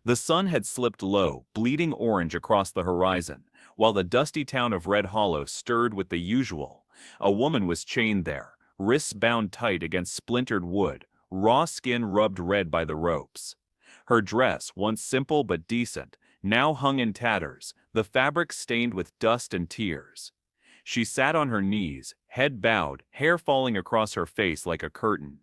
The sun had slipped low, bleeding orange across the horizon, while the dusty town of Red Hollow stirred with the usual. A woman was chained there, wrists bound tight against splintered wood, raw skin rubbed red by the ropes. Her dress, once simple but decent, now hung in tatters, the fabric stained with dust and tears. She sat on her knees, head bowed, hair falling across her face like a curtain.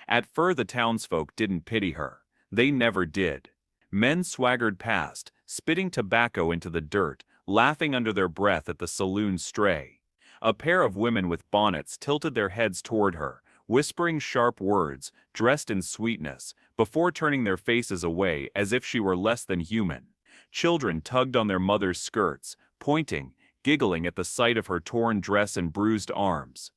At first the townsfolk didn't pity her. They never did. Men swaggered past, spitting tobacco into the dirt, laughing under their breath at the saloon stray. A pair of women with bonnets tilted their heads toward her, whispering sharp words, dressed in sweetness, before turning their faces away as if she were less than human. Children tugged on their mothers' skirts, pointing, giggling at the sight of her torn dress and bruised arms.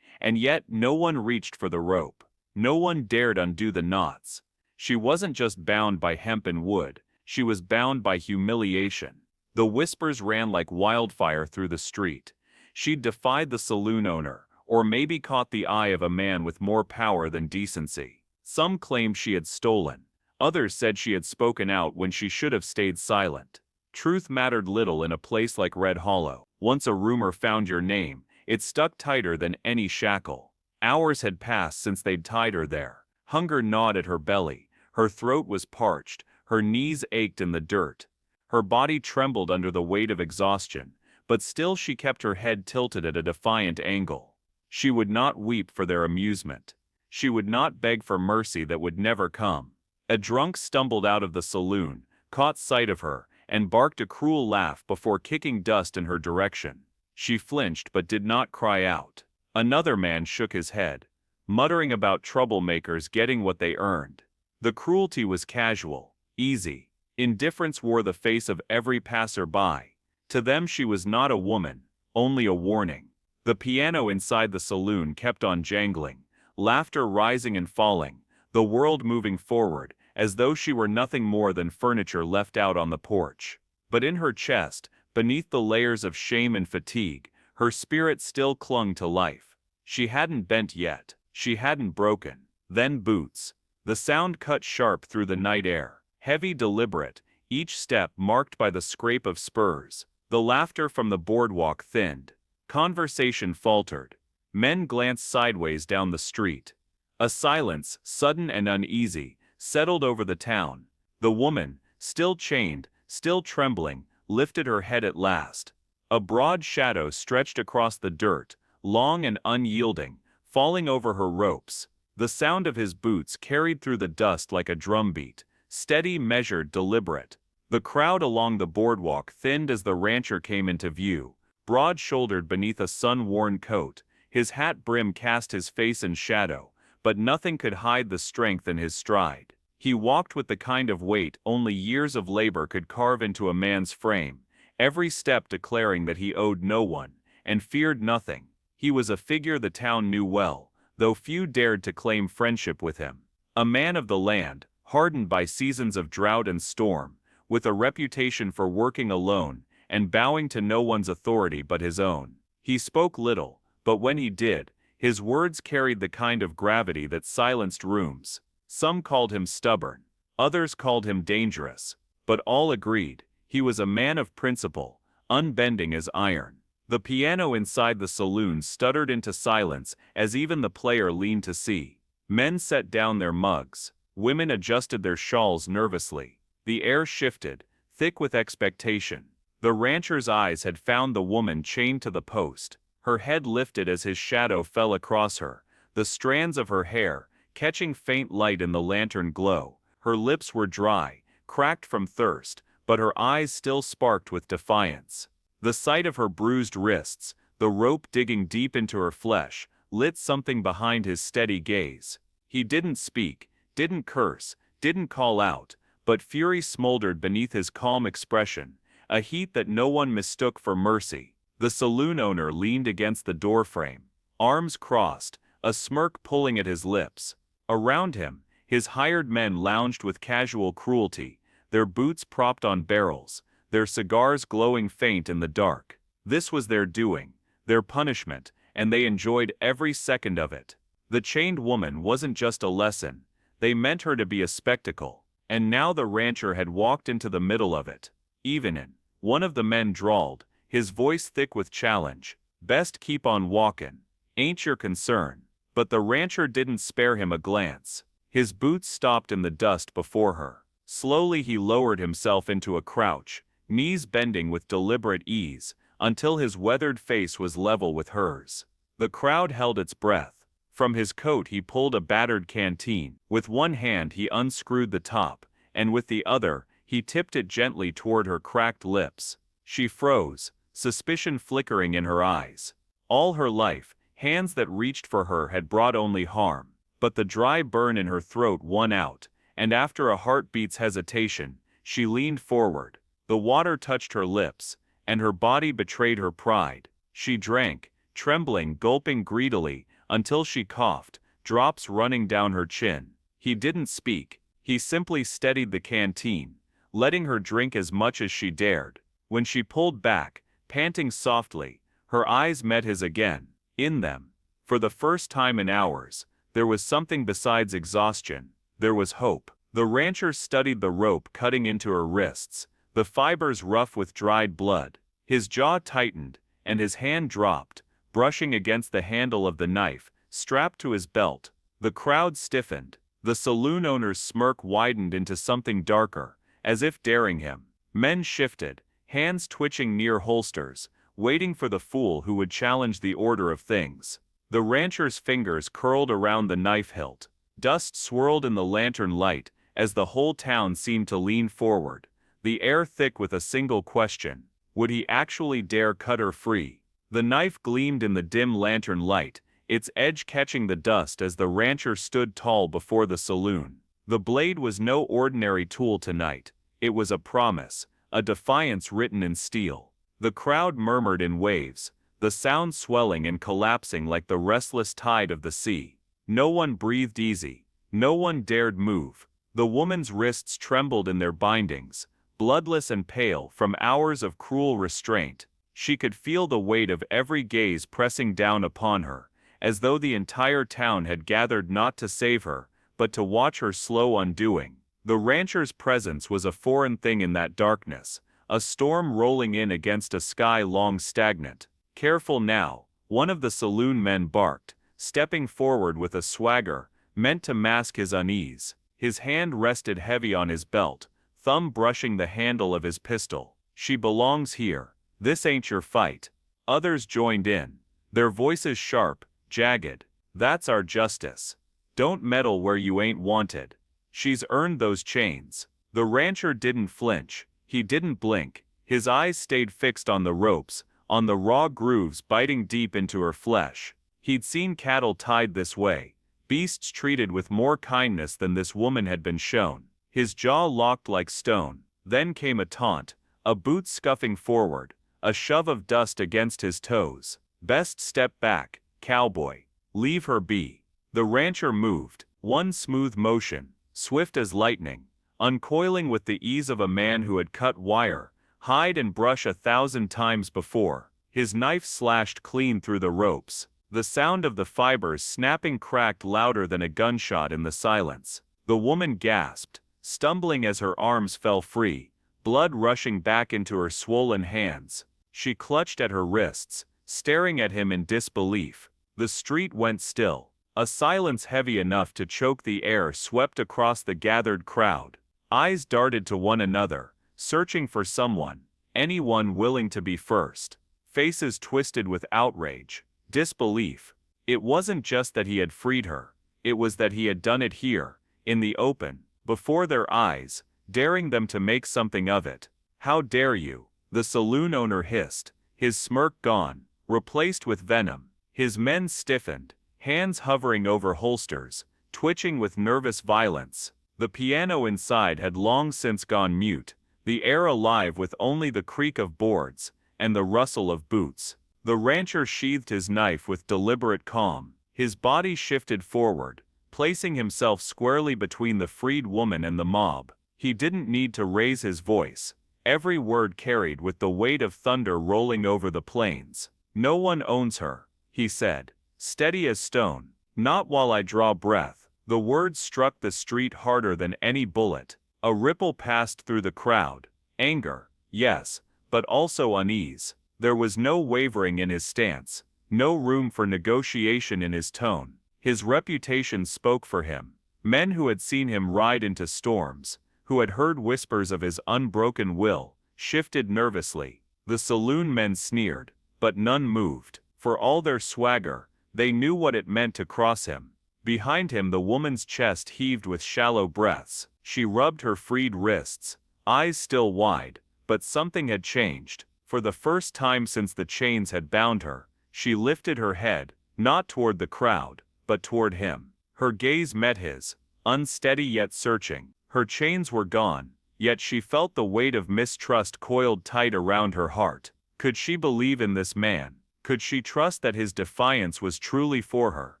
And yet no one reached for the rope. No one dared undo the knots. She wasn't just bound by hemp and wood, she was bound by humiliation. The whispers ran like wildfire through the street. She'd defied the saloon owner, or maybe caught the eye of a man with more power than decency. Some claimed she had stolen. Others said she had spoken out when she should have stayed silent. Truth mattered little in a place like Red Hollow. Once a rumor found your name, it stuck tighter than any shackle. Hours had passed since they'd tied her there. Hunger gnawed at her belly. Her throat was parched. Her knees ached in the dirt. Her body trembled under the weight of exhaustion, but still she kept her head tilted at a defiant angle. She would not weep for their amusement. She would not beg for mercy that would never come. A drunk stumbled out of the saloon, caught sight of her, and barked a cruel laugh before kicking dust in her direction. She flinched but did not cry out. Another man shook his head, muttering about troublemakers getting what they earned. The cruelty was casual, easy. Indifference wore the face of every passer-by. To them she was not a woman, only a warning. The piano inside the saloon kept on jangling, laughter rising and falling, the world moving forward, as though she were nothing more than furniture left out on the porch. But in her chest, beneath the layers of shame and fatigue, her spirit still clung to life. She hadn't bent yet. She hadn't broken. Then boots. The sound cut sharp through the night air, heavy, deliberate, each step marked by the scrape of spurs. The laughter from the boardwalk thinned. Conversation faltered. Men glanced sideways down the street. A silence, sudden and uneasy, settled over the town. The woman, still chained, still trembling, lifted her head at last. A broad shadow stretched across the dirt, long and unyielding, falling over her ropes. The sound of his boots carried through the dust like a drumbeat, steady, measured, deliberate. The crowd along the boardwalk thinned as the rancher came into view, broad-shouldered beneath a sun-worn coat. His hat brim cast his face in shadow, but nothing could hide the strength in his stride. He walked with the kind of weight only years of labor could carve into a man's frame, every step declaring that he owed no one, and feared nothing. He was a figure the town knew well, though few dared to claim friendship with him. A man of the land, hardened by seasons of drought and storm, with a reputation for working alone, and bowing to no one's authority but his own. He spoke little, but when he did, his words carried the kind of gravity that silenced rooms. Some called him stubborn, others called him dangerous, but all agreed, he was a man of principle, unbending as iron. The piano inside the saloon stuttered into silence as even the player leaned to see. Men set down their mugs. Women adjusted their shawls nervously. The air shifted, thick with expectation. The rancher's eyes had found the woman chained to the post. Her head lifted as his shadow fell across her, the strands of her hair catching faint light in the lantern glow. Her lips were dry, cracked from thirst, but her eyes still sparked with defiance. The sight of her bruised wrists, the rope digging deep into her flesh, lit something behind his steady gaze. He didn't speak, didn't curse, didn't call out, but fury smoldered beneath his calm expression, a heat that no one mistook for mercy. The saloon owner leaned against the doorframe, arms crossed, a smirk pulling at his lips. Around him, his hired men lounged with casual cruelty, their boots propped on barrels, their cigars glowing faint in the dark. This was their doing, their punishment, and they enjoyed every second of it. The chained woman wasn't just a lesson, they meant her to be a spectacle. and now the rancher had walked into the middle of it. "Evenin'," one of the men drawled, his voice thick with challenge. "Best keep on walkin'. Ain't your concern." But the rancher didn't spare him a glance. His boots stopped in the dust before her. Slowly he lowered himself into a crouch, knees bending with deliberate ease, until his weathered face was level with hers. The crowd held its breath. From his coat he pulled a battered canteen. With one hand he unscrewed the top, and with the other, he tipped it gently toward her cracked lips. She froze, suspicion flickering in her eyes. All her life, hands that reached for her had brought only harm, but the dry burn in her throat won out, and after a heartbeat's hesitation, she leaned forward. The water touched her lips, and her body betrayed her pride. She drank, trembling, gulping greedily, until she coughed, drops running down her chin. He didn't speak. He simply steadied the canteen, letting her drink as much as she dared. When she pulled back, panting softly, her eyes met his again. In them, for the first time in hours, there was something besides exhaustion. There was hope. The rancher studied the rope cutting into her wrists, the fibers rough with dried blood. His jaw tightened, and his hand dropped, brushing against the handle of the knife, strapped to his belt. The crowd stiffened. The saloon owner's smirk widened into something darker, as if daring him. Men shifted, hands twitching near holsters, waiting for the fool who would challenge the order of things. The rancher's fingers curled around the knife hilt. Dust swirled in the lantern light as the whole town seemed to lean forward, the air thick with a single question: would he actually dare cut her free? The knife gleamed in the dim lantern light, its edge catching the dust as the rancher stood tall before the saloon. The blade was no ordinary tool tonight. It was a promise, a defiance written in steel. The crowd murmured in waves, the sound swelling and collapsing like the restless tide of the sea. No one breathed easy. No one dared move. The woman's wrists trembled in their bindings, bloodless and pale from hours of cruel restraint. She could feel the weight of every gaze pressing down upon her, as though the entire town had gathered not to save her, but to watch her slow undoing. The rancher's presence was a foreign thing in that darkness, a storm rolling in against a sky long stagnant. "Careful now," one of the saloon men barked, stepping forward with a swagger, meant to mask his unease. His hand rested heavy on his belt, thumb brushing the handle of his pistol. "She belongs here. This ain't your fight." Others joined in, their voices sharp, jagged. "That's our justice. Don't meddle where you ain't wanted. She's earned those chains." The rancher didn't flinch. He didn't blink. His eyes stayed fixed on the ropes, on the raw grooves biting deep into her flesh. He'd seen cattle tied this way, beasts treated with more kindness than this woman had been shown. His jaw locked like stone. Then came a taunt, a boot scuffing forward, a shove of dust against his toes. "Best step back, cowboy. Leave her be." The rancher moved, one smooth motion, swift as lightning, uncoiling with the ease of a man who had cut wire, hide and brush 1,000 times before. His knife slashed clean through the ropes. The sound of the fibers snapping cracked louder than a gunshot in the silence. The woman gasped, stumbling as her arms fell free, blood rushing back into her swollen hands. She clutched at her wrists, staring at him in disbelief. The street went still. A silence heavy enough to choke the air swept across the gathered crowd. Eyes darted to one another, searching for someone, anyone willing to be first. Faces twisted with outrage, disbelief. It wasn't just that he had freed her, it was that he had done it here, in the open, before their eyes, daring them to make something of it. "How dare you?" the saloon owner hissed, his smirk gone, replaced with venom. His men stiffened, hands hovering over holsters, twitching with nervous violence. The piano inside had long since gone mute, the air alive with only the creak of boards and the rustle of boots. The rancher sheathed his knife with deliberate calm. His body shifted forward, placing himself squarely between the freed woman and the mob. He didn't need to raise his voice. Every word carried with the weight of thunder rolling over the plains. "No one owns her," he said, steady as stone. "Not while I draw breath." The words struck the street harder than any bullet. A ripple passed through the crowd. Anger, yes, but also unease. There was no wavering in his stance, no room for negotiation in his tone. His reputation spoke for him. Men who had seen him ride into storms, who had heard whispers of his unbroken will, shifted nervously. The saloon men sneered, but none moved. For all their swagger, they knew what it meant to cross him. Behind him the woman's chest heaved with shallow breaths. She rubbed her freed wrists, eyes still wide, but something had changed. For the first time since the chains had bound her, she lifted her head, not toward the crowd, but toward him. Her gaze met his, unsteady yet searching. Her chains were gone, yet she felt the weight of mistrust coiled tight around her heart. Could she believe in this man? Could she trust that his defiance was truly for her,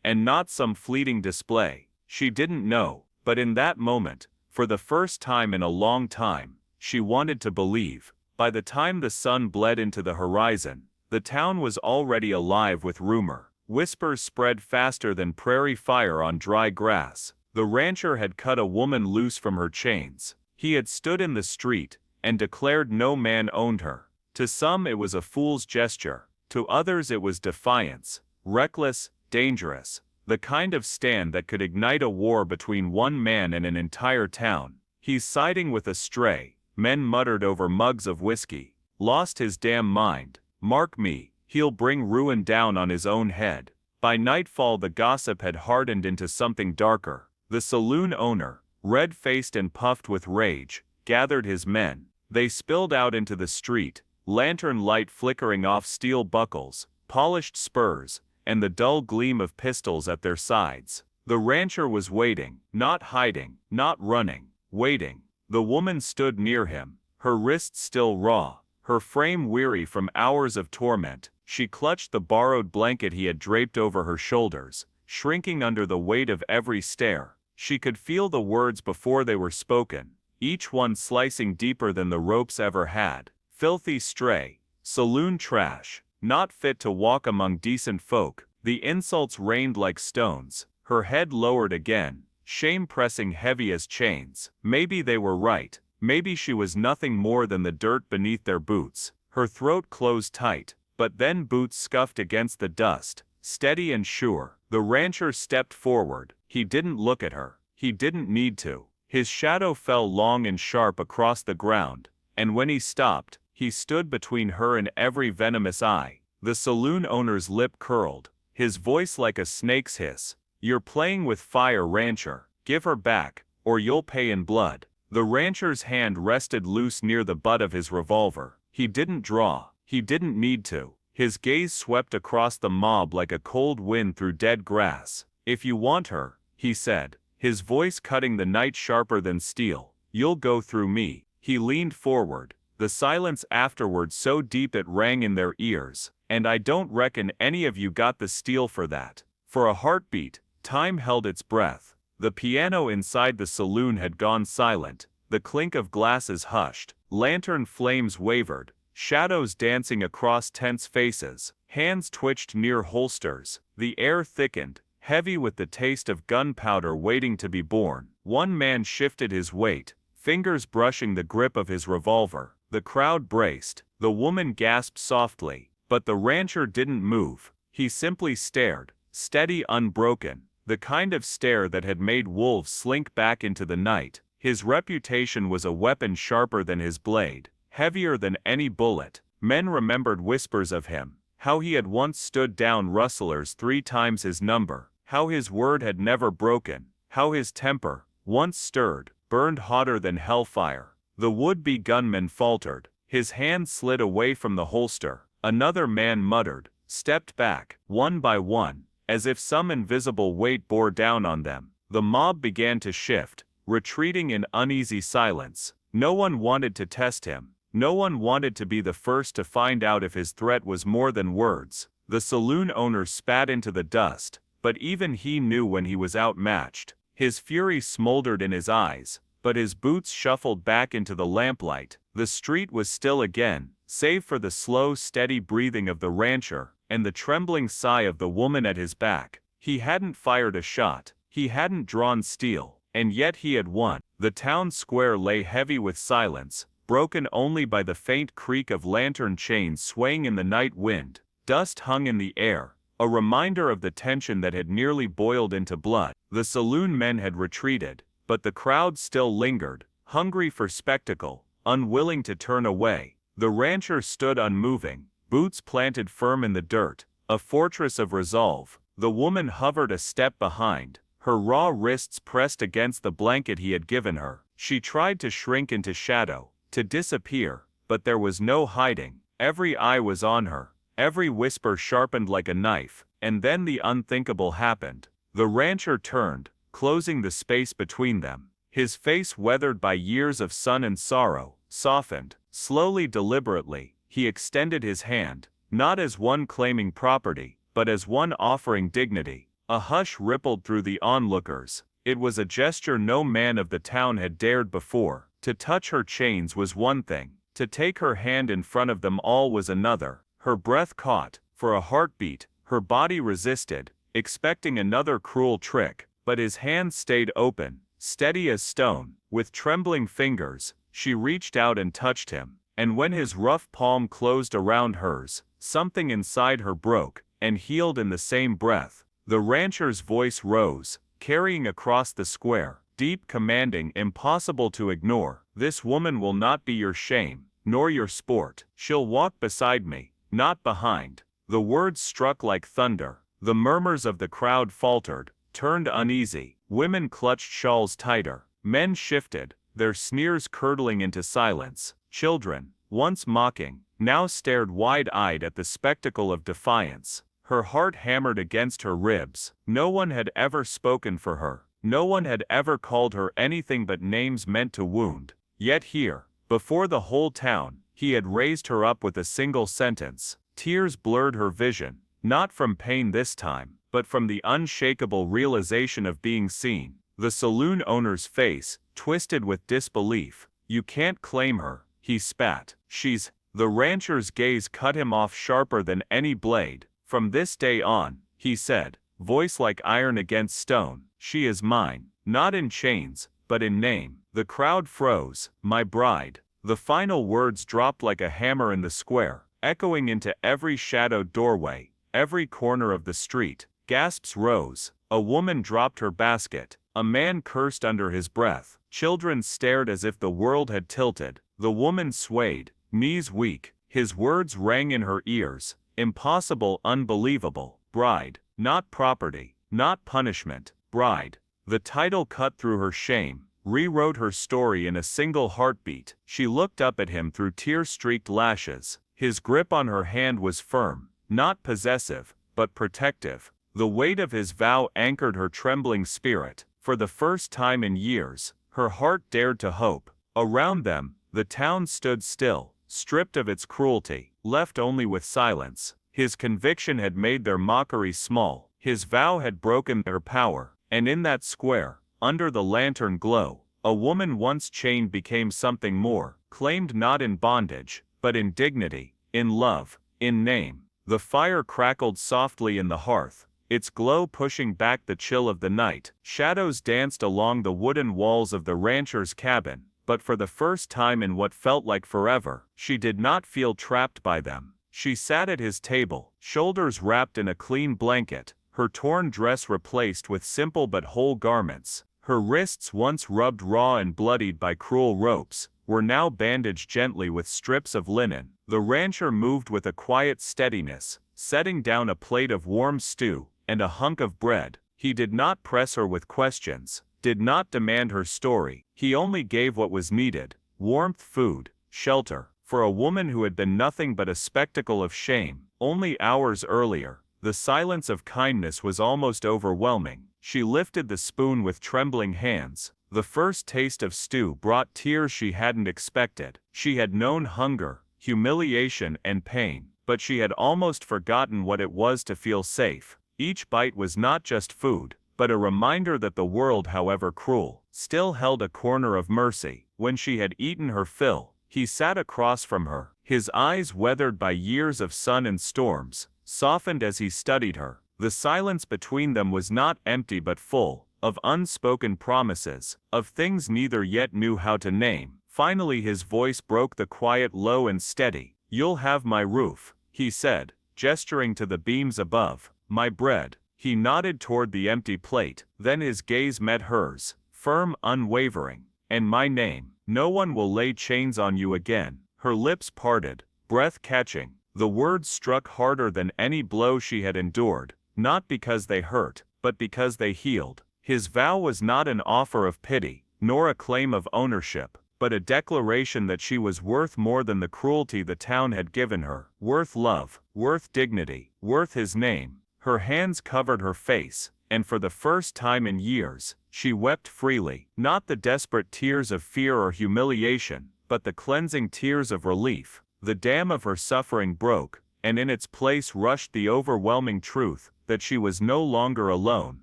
and not some fleeting display? She didn't know, but in that moment, for the first time in a long time, she wanted to believe. By the time the sun bled into the horizon, the town was already alive with rumor. Whispers spread faster than prairie fire on dry grass. The rancher had cut a woman loose from her chains. He had stood in the street and declared no man owned her. To some it was a fool's gesture. To others it was defiance, reckless, dangerous, the kind of stand that could ignite a war between one man and an entire town. He's siding with a stray, men muttered over mugs of whiskey. Lost his damn mind. Mark me, he'll bring ruin down on his own head. By nightfall the gossip had hardened into something darker. The saloon owner, red-faced and puffed with rage, gathered his men. They spilled out into the street, lantern light flickering off steel buckles, polished spurs, and the dull gleam of pistols at their sides. The rancher was waiting, not hiding, not running, waiting. The woman stood near him, her wrists still raw, her frame weary from hours of torment. She clutched the borrowed blanket he had draped over her shoulders, shrinking under the weight of every stare. She could feel the words before they were spoken, each one slicing deeper than the ropes ever had. Filthy stray, saloon trash, not fit to walk among decent folk. The insults rained like stones. Her head lowered again, shame pressing heavy as chains. Maybe they were right. Maybe she was nothing more than the dirt beneath their boots. Her throat closed tight, but then boots scuffed against the dust, steady and sure. The rancher stepped forward. He didn't look at her. He didn't need to. His shadow fell long and sharp across the ground, and when he stopped, he stood between her and every venomous eye. The saloon owner's lip curled, his voice like a snake's hiss. You're playing with fire, rancher. Give her back, or you'll pay in blood. The rancher's hand rested loose near the butt of his revolver. He didn't draw. He didn't need to. His gaze swept across the mob like a cold wind through dead grass. If you want her, he said, his voice cutting the night sharper than steel, you'll go through me. He leaned forward, the silence afterward so deep it rang in their ears. And I don't reckon any of you got the steel for that. For a heartbeat, time held its breath. The piano inside the saloon had gone silent, the clink of glasses hushed, lantern flames wavered, shadows dancing across tense faces, hands twitched near holsters, the air thickened, heavy with the taste of gunpowder waiting to be born. One man shifted his weight, fingers brushing the grip of his revolver. The crowd braced, the woman gasped softly, but the rancher didn't move. He simply stared, steady, unbroken, the kind of stare that had made wolves slink back into the night. His reputation was a weapon sharper than his blade, heavier than any bullet. Men remembered whispers of him, how he had once stood down rustlers 3 times his number, how his word had never broken, how his temper, once stirred, burned hotter than hellfire. The would-be gunman faltered, his hand slid away from the holster. Another man muttered, stepped back, one by one, as if some invisible weight bore down on them. The mob began to shift, retreating in uneasy silence. No one wanted to test him. No one wanted to be the first to find out if his threat was more than words. The saloon owner spat into the dust, but even he knew when he was outmatched. His fury smoldered in his eyes, but his boots shuffled back into the lamplight. The street was still again, save for the slow, steady breathing of the rancher, and the trembling sigh of the woman at his back. He hadn't fired a shot, he hadn't drawn steel, and yet he had won. The town square lay heavy with silence, broken only by the faint creak of lantern chains swaying in the night wind. Dust hung in the air, a reminder of the tension that had nearly boiled into blood. The saloon men had retreated, but the crowd still lingered, hungry for spectacle, unwilling to turn away. The rancher stood unmoving, boots planted firm in the dirt, a fortress of resolve. The woman hovered a step behind, her raw wrists pressed against the blanket he had given her. She tried to shrink into shadow, to disappear, but there was no hiding. Every eye was on her, every whisper sharpened like a knife, and then the unthinkable happened. The rancher turned, closing the space between them. His face, weathered by years of sun and sorrow, softened. Slowly, deliberately, he extended his hand, not as one claiming property, but as one offering dignity. A hush rippled through the onlookers. It was a gesture no man of the town had dared before. To touch her chains was one thing, to take her hand in front of them all was another. Her breath caught, for a heartbeat, her body resisted, expecting another cruel trick, but his hand stayed open, steady as stone. With trembling fingers, she reached out and touched him, and when his rough palm closed around hers, something inside her broke, and healed in the same breath. The rancher's voice rose, carrying across the square, deep, commanding, impossible to ignore. This woman will not be your shame, nor your sport. She'll walk beside me, not behind. The words struck like thunder. The murmurs of the crowd faltered, turned uneasy. Women clutched shawls tighter. Men shifted, their sneers curdling into silence. Children, once mocking, now stared wide-eyed at the spectacle of defiance. Her heart hammered against her ribs. No one had ever spoken for her. No one had ever called her anything but names meant to wound. Yet here, before the whole town, he had raised her up with a single sentence. Tears blurred her vision, not from pain this time, but from the unshakable realization of being seen. The saloon owner's face, twisted with disbelief. "You can't claim her," he spat. "She's..." The rancher's gaze cut him off sharper than any blade. "From this day on," he said, voice like iron against stone, "she is mine, not in chains, but in name." The crowd froze. "My bride." The final words dropped like a hammer in the square, echoing into every shadowed doorway, every corner of the street. Gasps rose. A woman dropped her basket. A man cursed under his breath. Children stared as if the world had tilted. The woman swayed, knees weak. His words rang in her ears. Impossible, unbelievable. Bride, not property, not punishment. Bride. The title cut through her shame, rewrote her story in a single heartbeat. She looked up at him through tear-streaked lashes. His grip on her hand was firm, not possessive, but protective. The weight of his vow anchored her trembling spirit. For the first time in years, her heart dared to hope. Around them, the town stood still, stripped of its cruelty, left only with silence. His conviction had made their mockery small. His vow had broken their power. And in that square, under the lantern glow, a woman once chained became something more, claimed not in bondage, but in dignity, in love, in name. The fire crackled softly in the hearth, its glow pushing back the chill of the night. Shadows danced along the wooden walls of the rancher's cabin, but for the first time in what felt like forever, she did not feel trapped by them. She sat at his table, shoulders wrapped in a clean blanket, her torn dress replaced with simple but whole garments. Her wrists, once rubbed raw and bloodied by cruel ropes, were now bandaged gently with strips of linen. The rancher moved with a quiet steadiness, setting down a plate of warm stew and a hunk of bread. He did not press her with questions, did not demand her story. He only gave what was needed: warmth, food, shelter. For a woman who had been nothing but a spectacle of shame, only hours earlier, the silence of kindness was almost overwhelming. She lifted the spoon with trembling hands. The first taste of stew brought tears she hadn't expected. She had known hunger, humiliation, and pain, but she had almost forgotten what it was to feel safe. Each bite was not just food, but a reminder that the world, however cruel, still held a corner of mercy. When she had eaten her fill, he sat across from her, his eyes weathered by years of sun and storms, softened as he studied her. The silence between them was not empty but full, of unspoken promises, of things neither yet knew how to name. Finally his voice broke the quiet, low and steady. "You'll have my roof," he said, gesturing to the beams above. "My bread." He nodded toward the empty plate, then his gaze met hers, firm, unwavering. "And my name. No one will lay chains on you again." Her lips parted, breath catching. The words struck harder than any blow she had endured, not because they hurt, but because they healed. His vow was not an offer of pity, nor a claim of ownership, but a declaration that she was worth more than the cruelty the town had given her, worth love, worth dignity, worth his name. Her hands covered her face, and for the first time in years, she wept freely, not the desperate tears of fear or humiliation, but the cleansing tears of relief. The dam of her suffering broke, and in its place rushed the overwhelming truth that she was no longer alone.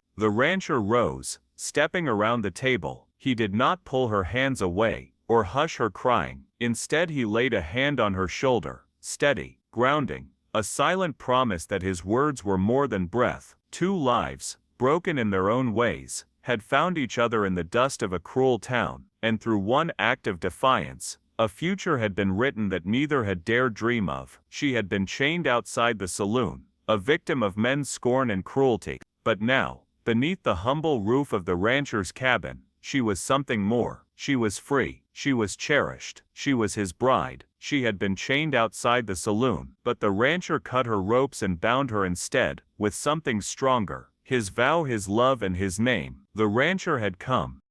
The rancher rose, stepping around the table. He did not pull her hands away, or hush her crying. Instead he laid a hand on her shoulder, steady, grounding, a silent promise that his words were more than breath. Two lives, broken in their own ways, had found each other in the dust of a cruel town, and through one act of defiance, a future had been written that neither had dared dream of. She had been chained outside the saloon, a victim of men's scorn and cruelty. But now, beneath the humble roof of the rancher's cabin, she was something more. She was free. She was cherished. She was his bride. She had been chained outside the saloon, but the rancher cut her ropes and bound her instead, with something stronger. His vow, his love and his name. The rancher had come,